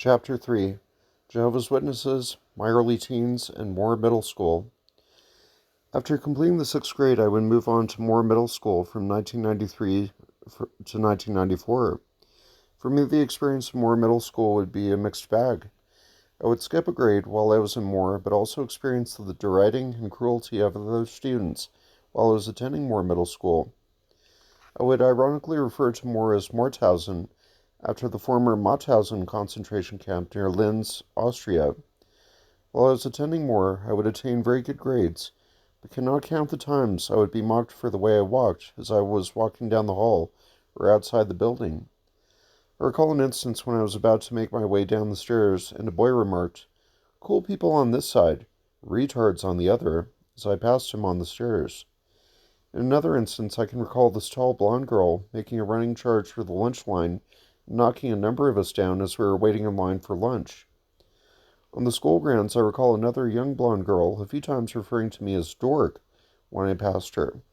Chapter 3, Jehovah's Witnesses, My Early Teens, and Moore Middle School. After completing the 6th grade, I would move on to Moore Middle School from 1993 to 1994. For me, the experience of Moore Middle School would be a mixed bag. I would skip a grade while I was in Moore, but also experience the deriding and cruelty of other students while I was attending Moore Middle School. I would ironically refer to Moore as Mauthausen, after the former Mauthausen concentration camp near Linz, Austria. While I was attending Moore, I would attain very good grades, but cannot count the times I would be mocked for the way I walked as I was walking down the hall or outside the building. I recall an instance when I was about to make my way down the stairs, and a boy remarked, "Cool people on this side, retards on the other," as I passed him on the stairs. In another instance, I can recall this tall blonde girl making a running charge for the lunch line, knocking a number of us down as we were waiting in line for lunch. On the school grounds, I recall another young blonde girl a few times referring to me as dork when I passed her.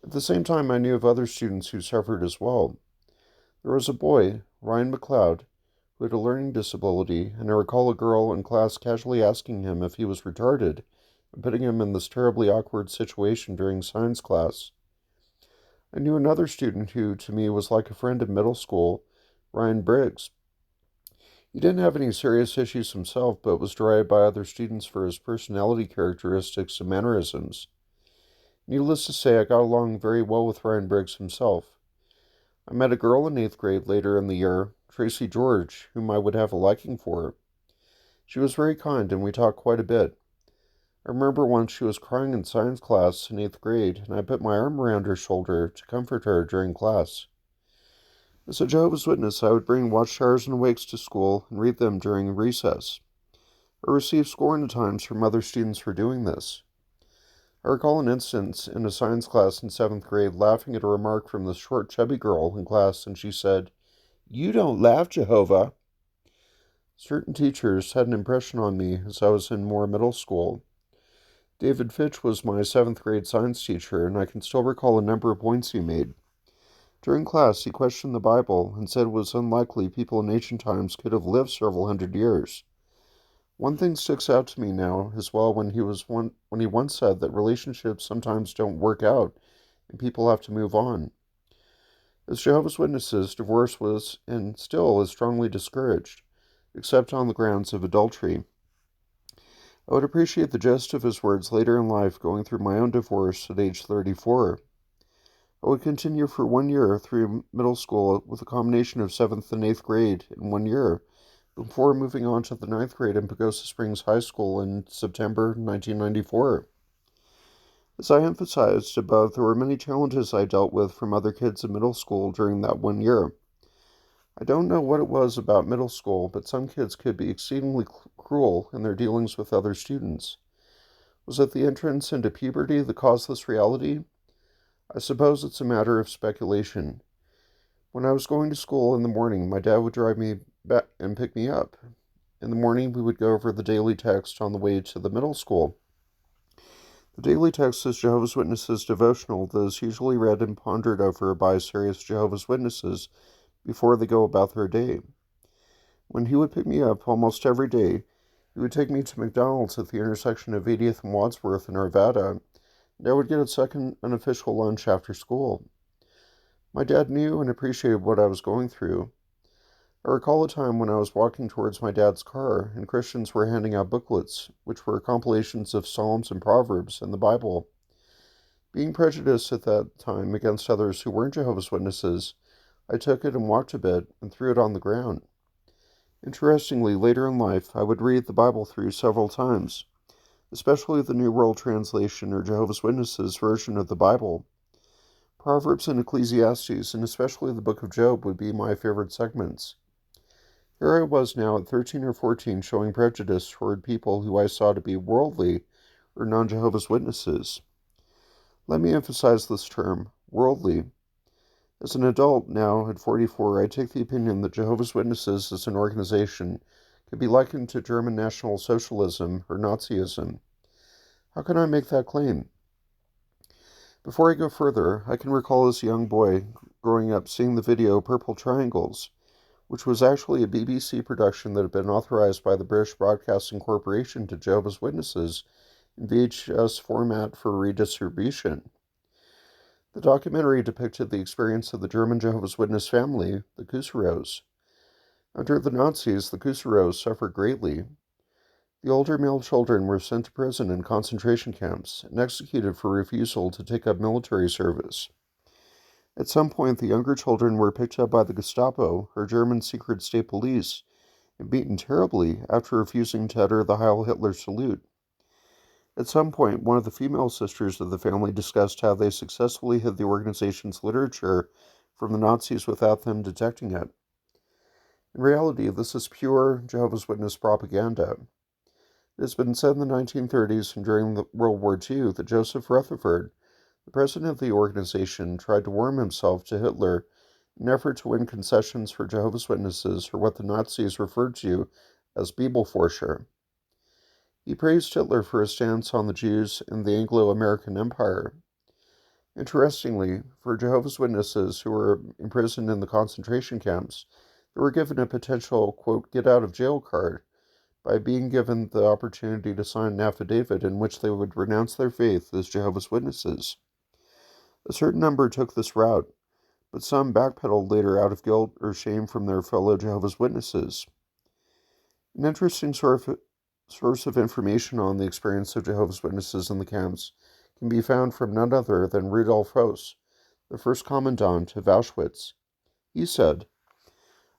At the same time, I knew of other students who suffered as well. There was a boy, Ryan McLeod, who had a learning disability, and I recall a girl in class casually asking him if he was retarded and putting him in this terribly awkward situation during science class. I knew another student who, to me, was like a friend in middle school, Ryan Briggs. He didn't have any serious issues himself, but was derided by other students for his personality characteristics and mannerisms. Needless to say, I got along very well with Ryan Briggs himself. I met a girl in 8th grade later in the year, Tracy George, whom I would have a liking for. She was very kind, and we talked quite a bit. I remember once she was crying in science class in 8th grade, and I put my arm around her shoulder to comfort her during class. As a Jehovah's Witness, I would bring watchtowers and awakes to school and read them during recess. I received scorn at times from other students for doing this. I recall an instance in a science class in 7th grade laughing at a remark from the short, chubby girl in class, and she said, "You don't laugh, Jehovah." Certain teachers had an impression on me as I was in Moore Middle School. David Fitch was my 7th grade science teacher, and I can still recall a number of points he made. During class, he questioned the Bible and said it was unlikely people in ancient times could have lived several hundred years. One thing sticks out to me now as well when he once said that relationships sometimes don't work out and people have to move on. As Jehovah's Witnesses, divorce was and still is strongly discouraged, except on the grounds of adultery. I would appreciate the gist of his words later in life, going through my own divorce at age 34. I would continue for 1 year through middle school with a combination of 7th and 8th grade in 1 year, before moving on to the 9th grade in Pagosa Springs High School in September 1994. As I emphasized above, there were many challenges I dealt with from other kids in middle school during that 1 year. I don't know what it was about middle school, but some kids could be exceedingly cruel in their dealings with other students. Was it the entrance into puberty that caused this reality? I suppose it's a matter of speculation. When I was going to school in the morning, my dad would drive me back and pick me up. In the morning, we would go over the daily text on the way to the middle school. The daily text is Jehovah's Witnesses devotional that is usually read and pondered over by serious Jehovah's Witnesses before they go about their day. When he would pick me up almost every day, he would take me to McDonald's at the intersection of 80th and Wadsworth in Arvada, and I would get a second unofficial lunch after school. My dad knew and appreciated what I was going through. I recall a time when I was walking towards my dad's car, and Christians were handing out booklets, which were compilations of Psalms and Proverbs and the Bible. Being prejudiced at that time against others who weren't Jehovah's Witnesses, I took it and walked a bit and threw it on the ground. Interestingly, later in life, I would read the Bible through several times, especially the New World Translation or Jehovah's Witnesses version of the Bible. Proverbs and Ecclesiastes, and especially the book of Job, would be my favorite segments. Here I was now at 13 or 14 showing prejudice toward people who I saw to be worldly or non-Jehovah's Witnesses. Let me emphasize this term, worldly. As an adult now at 44, I take the opinion that Jehovah's Witnesses as an organization could be likened to German National Socialism or Nazism. How can I make that claim? Before I go further, I can recall as a young boy growing up seeing the video Purple Triangles, which was actually a BBC production that had been authorized by the British Broadcasting Corporation to Jehovah's Witnesses in VHS format for redistribution. The documentary depicted the experience of the German Jehovah's Witness family, the Kuseros. Under the Nazis, the Kuseros suffered greatly. The older male children were sent to prison and concentration camps and executed for refusal to take up military service. At some point, the younger children were picked up by the Gestapo, or German secret state police, and beaten terribly after refusing to utter the Heil Hitler salute. At some point, one of the female sisters of the family discussed how they successfully hid the organization's literature from the Nazis without them detecting it. In reality, this is pure Jehovah's Witness propaganda. It has been said in the 1930s and during World War II that Joseph Rutherford, the president of the organization, tried to worm himself to Hitler in an effort to win concessions for Jehovah's Witnesses, or what the Nazis referred to as Bibelforscher. He praised Hitler for his stance on the Jews and the Anglo-American Empire. Interestingly, for Jehovah's Witnesses who were imprisoned in the concentration camps, they were given a potential, quote, get-out-of-jail card by being given the opportunity to sign an affidavit in which they would renounce their faith as Jehovah's Witnesses. A certain number took this route, but some backpedaled later out of guilt or shame from their fellow Jehovah's Witnesses. An interesting source of information on the experience of Jehovah's Witnesses in the camps can be found from none other than Rudolf Höss, the first commandant of Auschwitz. He said,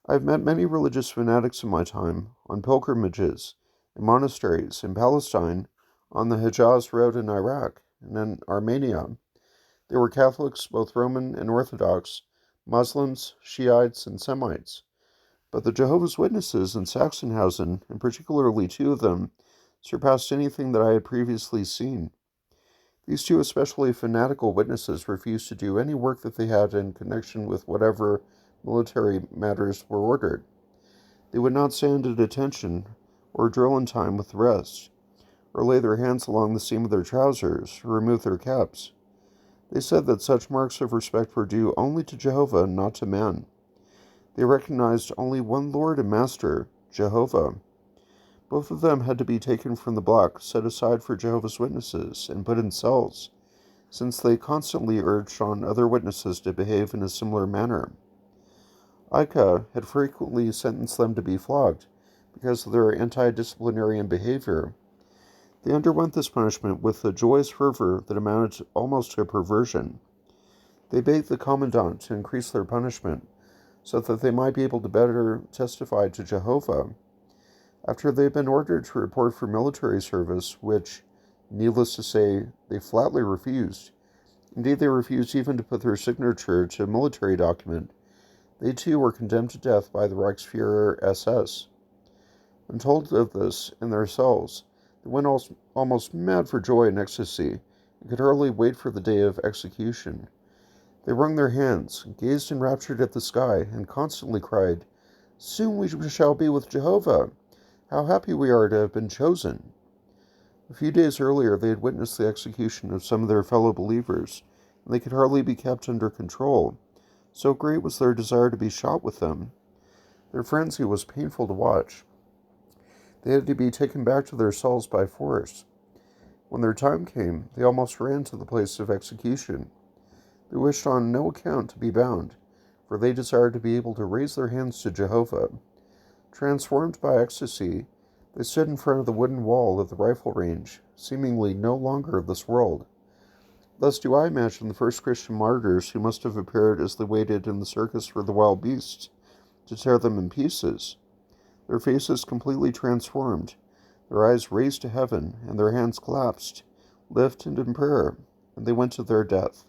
"I have met many religious fanatics in my time, on pilgrimages, in monasteries, in Palestine, on the Hejaz Road in Iraq, and in Armenia. They were Catholics, both Roman and Orthodox, Muslims, Shiites, and Semites. But the Jehovah's Witnesses in Sachsenhausen, and particularly two of them, surpassed anything that I had previously seen. These two especially fanatical witnesses refused to do any work that they had in connection with whatever military matters were ordered. They would not stand at attention, or drill in time with the rest, or lay their hands along the seam of their trousers, or remove their caps. They said that such marks of respect were due only to Jehovah and not to man. They recognized only one Lord and Master, Jehovah. Both of them had to be taken from the block, set aside for Jehovah's Witnesses, and put in cells, since they constantly urged on other witnesses to behave in a similar manner. Ica had frequently sentenced them to be flogged because of their anti-disciplinarian behavior. They underwent this punishment with a joyous fervor that amounted almost to a perversion. They begged the commandant to increase their punishment, so that they might be able to better testify to Jehovah. After they had been ordered to report for military service, which, needless to say, they flatly refused, indeed they refused even to put their signature to a military document, they too were condemned to death by the Reichsfuhrer SS. When told of this in their cells, they went almost mad for joy and ecstasy, and could hardly wait for the day of execution. They wrung their hands, gazed enraptured at the sky, and constantly cried, "Soon we shall be with Jehovah! How happy we are to have been chosen!" A few days earlier they had witnessed the execution of some of their fellow believers, and they could hardly be kept under control. So great was their desire to be shot with them. Their frenzy was painful to watch. They had to be taken back to their cells by force. When their time came, they almost ran to the place of execution. They wished on no account to be bound, for they desired to be able to raise their hands to Jehovah. Transformed by ecstasy, they stood in front of the wooden wall of the rifle range, seemingly no longer of this world. Thus do I imagine the first Christian martyrs who must have appeared as they waited in the circus for the wild beasts to tear them in pieces. Their faces completely transformed, their eyes raised to heaven, and their hands clasped, lifted in prayer, and they went to their death.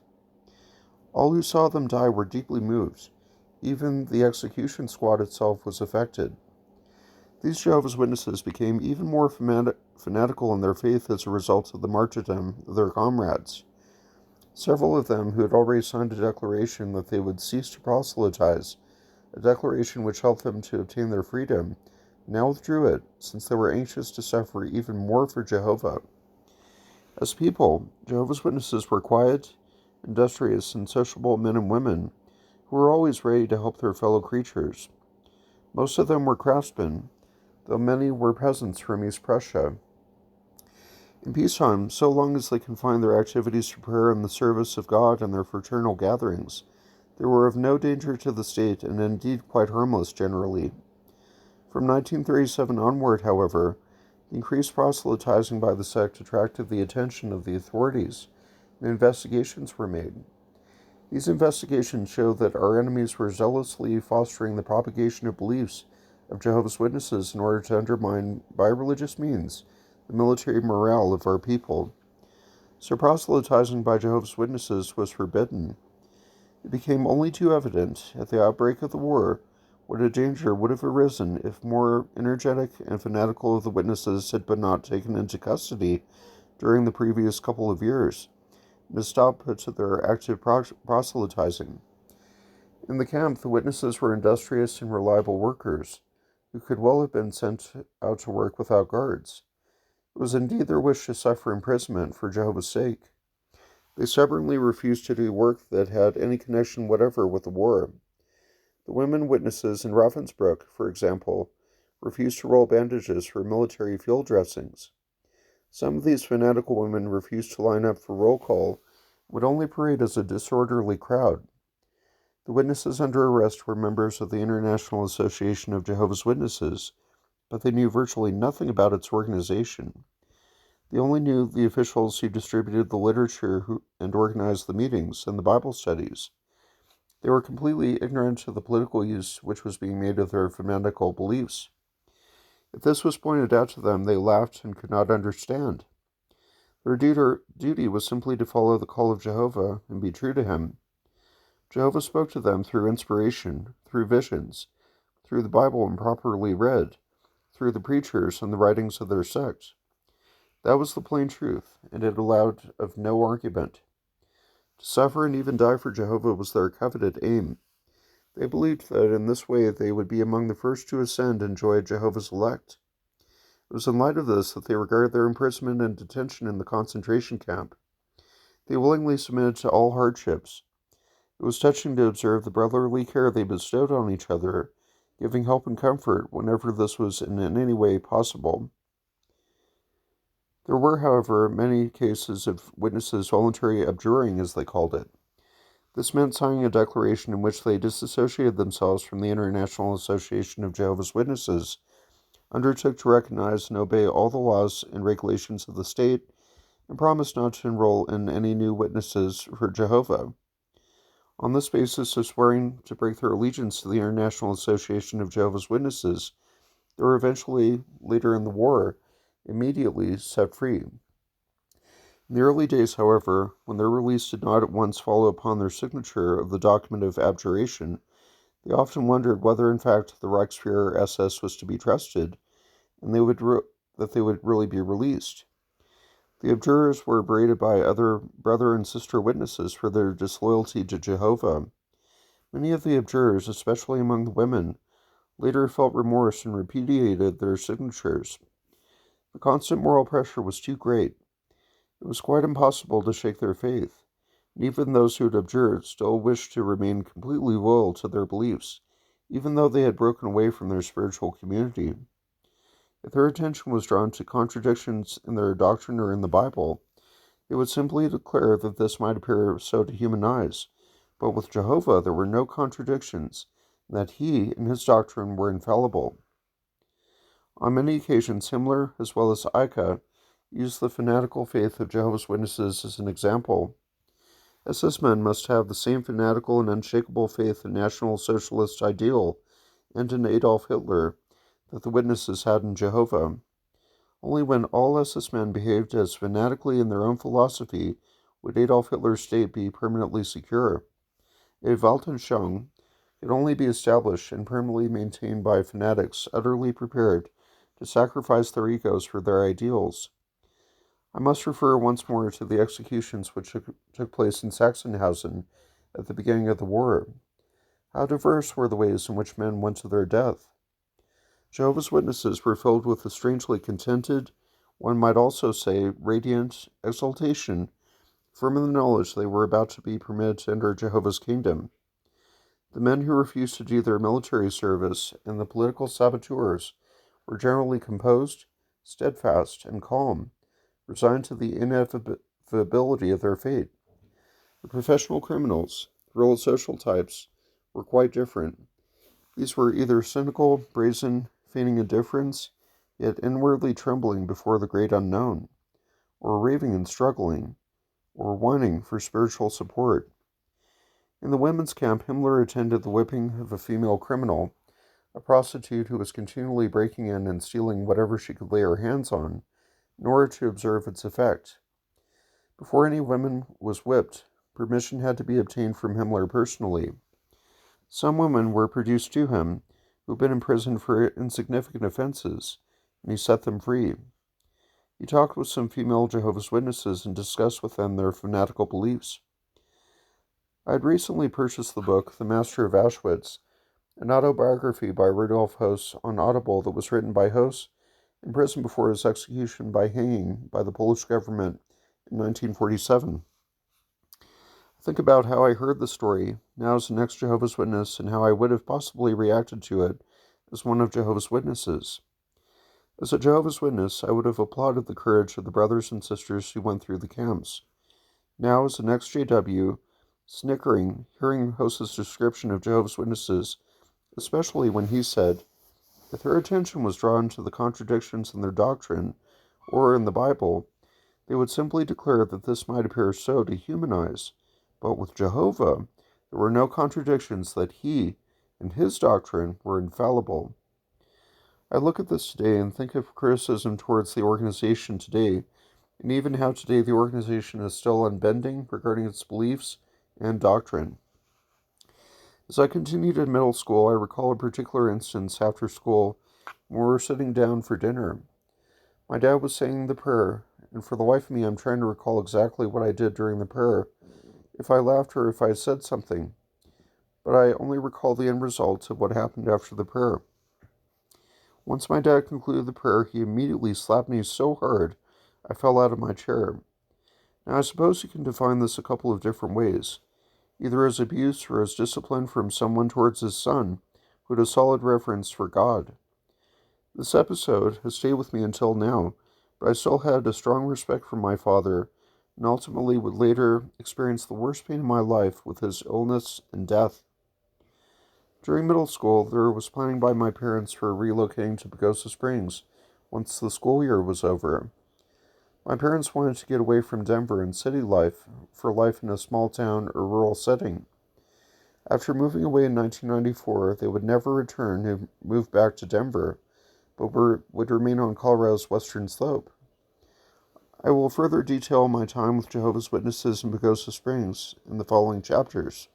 All who saw them die were deeply moved. Even the execution squad itself was affected. These Jehovah's Witnesses became even more fanatical in their faith as a result of the martyrdom of their comrades. Several of them who had already signed a declaration that they would cease to proselytize, a declaration which helped them to obtain their freedom, now withdrew it, since they were anxious to suffer even more for Jehovah. As people, Jehovah's Witnesses were quiet, industrious, and sociable men and women who were always ready to help their fellow creatures. Most of them were craftsmen, though many were peasants from East Prussia. In peacetime, so long as they confined their activities to prayer and the service of God and their fraternal gatherings, they were of no danger to the state and indeed quite harmless generally. From 1937 onward, however, the increased proselytizing by the sect attracted the attention of the authorities, and investigations were made. These investigations show that our enemies were zealously fostering the propagation of beliefs of Jehovah's Witnesses in order to undermine, by religious means, the military morale of our people. So proselytizing by Jehovah's Witnesses was forbidden. It became only too evident, at the outbreak of the war, what a danger would have arisen if more energetic and fanatical of the witnesses had been not taken into custody during the previous couple of years, and a stop put to their active proselytizing. In the camp, the witnesses were industrious and reliable workers, who could well have been sent out to work without guards. It was indeed their wish to suffer imprisonment for Jehovah's sake. They stubbornly refused to do work that had any connection whatever with the war. The women witnesses in Ravensbrück, for example, refused to roll bandages for military field dressings. Some of these fanatical women refused to line up for roll call, would only parade as a disorderly crowd. The witnesses under arrest were members of the International Association of Jehovah's Witnesses, but they knew virtually nothing about its organization. They only knew the officials who distributed the literature and organized the meetings and the Bible studies. They were completely ignorant of the political use which was being made of their fanatical beliefs. If this was pointed out to them, they laughed and could not understand. Their duty was simply to follow the call of Jehovah and be true to him. Jehovah spoke to them through inspiration, through visions, through the Bible improperly read, through the preachers and the writings of their sect. That was the plain truth, and it allowed of no argument. To suffer and even die for Jehovah was their coveted aim. They believed that in this way they would be among the first to ascend and enjoy Jehovah's elect. It was in light of this that they regarded their imprisonment and detention in the concentration camp. They willingly submitted to all hardships. It was touching to observe the brotherly care they bestowed on each other, giving help and comfort whenever this was in any way possible. There were, however, many cases of witnesses voluntarily abjuring, as they called it. This meant signing a declaration in which they disassociated themselves from the International Association of Jehovah's Witnesses, undertook to recognize and obey all the laws and regulations of the state, and promised not to enroll in any new witnesses for Jehovah. On this basis of swearing to break their allegiance to the International Association of Jehovah's Witnesses, they were eventually, later in the war, immediately set free. In the early days, however, when their release did not at once follow upon their signature of the document of abjuration, they often wondered whether in fact the Reichsfuhrer SS was to be trusted, and that they would really be released. The abjurers were berated by other brother and sister witnesses for their disloyalty to Jehovah. Many of the abjurers, especially among the women, later felt remorse and repudiated their signatures. The constant moral pressure was too great. It was quite impossible to shake their faith, and even those who had abjured still wished to remain completely loyal to their beliefs, even though they had broken away from their spiritual community. If their attention was drawn to contradictions in their doctrine or in the Bible, they would simply declare that this might appear so to human eyes, but with Jehovah there were no contradictions, and that he and his doctrine were infallible. On many occasions, Himmler, as well as Eicke, used the fanatical faith of Jehovah's Witnesses as an example. SS men must have the same fanatical and unshakable faith in National Socialist ideal and in Adolf Hitler that the witnesses had in Jehovah. Only when all SS men behaved as fanatically in their own philosophy would Adolf Hitler's state be permanently secure. A Weltanschauung could only be established and permanently maintained by fanatics utterly prepared to sacrifice their egos for their ideals. I must refer once more to the executions which took place in Sachsenhausen at the beginning of the war. How diverse were the ways in which men went to their death. Jehovah's Witnesses were filled with a strangely contented, one might also say radiant, exultation, firm in the knowledge they were about to be permitted to enter Jehovah's kingdom. The men who refused to do their military service and the political saboteurs were generally composed, steadfast, and calm, resigned to the inevitability of their fate. The professional criminals, the real social types, were quite different. These were either cynical, brazen, feigning indifference, yet inwardly trembling before the great unknown, or raving and struggling, or whining for spiritual support. In the women's camp, Himmler attended the whipping of a female criminal, a prostitute who was continually breaking in and stealing whatever she could lay her hands on, in order to observe its effect. Before any woman was whipped, permission had to be obtained from Himmler personally. Some women were produced to him who had been imprisoned for insignificant offenses, and he set them free. He talked with some female Jehovah's Witnesses and discussed with them their fanatical beliefs. I had recently purchased the book The Master of Auschwitz, an autobiography by Rudolf Höss on Audible that was written by Höss in prison before his execution by hanging by the Polish government in 1947. Think about how I heard the story, now as an ex-Jehovah's Witness, and how I would have possibly reacted to it as one of Jehovah's Witnesses. As a Jehovah's Witness, I would have applauded the courage of the brothers and sisters who went through the camps. Now, as an ex-JW, snickering, hearing Höss's description of Jehovah's Witnesses, especially when he said, if their attention was drawn to the contradictions in their doctrine, or in the Bible, they would simply declare that this might appear so to human eyes. But with Jehovah, there were no contradictions, that he and his doctrine were infallible. I look at this today and think of criticism towards the organization today, and even how today the organization is still unbending regarding its beliefs and doctrine. As I continued in middle school, I recall a particular instance after school when we were sitting down for dinner. My dad was saying the prayer, and for the life of me I'm trying to recall exactly what I did during the prayer, if I laughed or if I said something, but I only recall the end result of what happened after the prayer. Once my dad concluded the prayer, he immediately slapped me so hard I fell out of my chair. Now I suppose you can define this a couple of different ways, either as abuse or as discipline from someone towards his son, who had a solid reverence for God. This episode has stayed with me until now, but I still had a strong respect for my father, and ultimately would later experience the worst pain of my life with his illness and death. During middle school, there was planning by my parents for relocating to Pagosa Springs once the school year was over. My parents wanted to get away from Denver and city life for life in a small town or rural setting. After moving away in 1994, they would never return and move back to Denver, but would remain on Colorado's western slope. I will further detail my time with Jehovah's Witnesses in Pagosa Springs in the following chapters.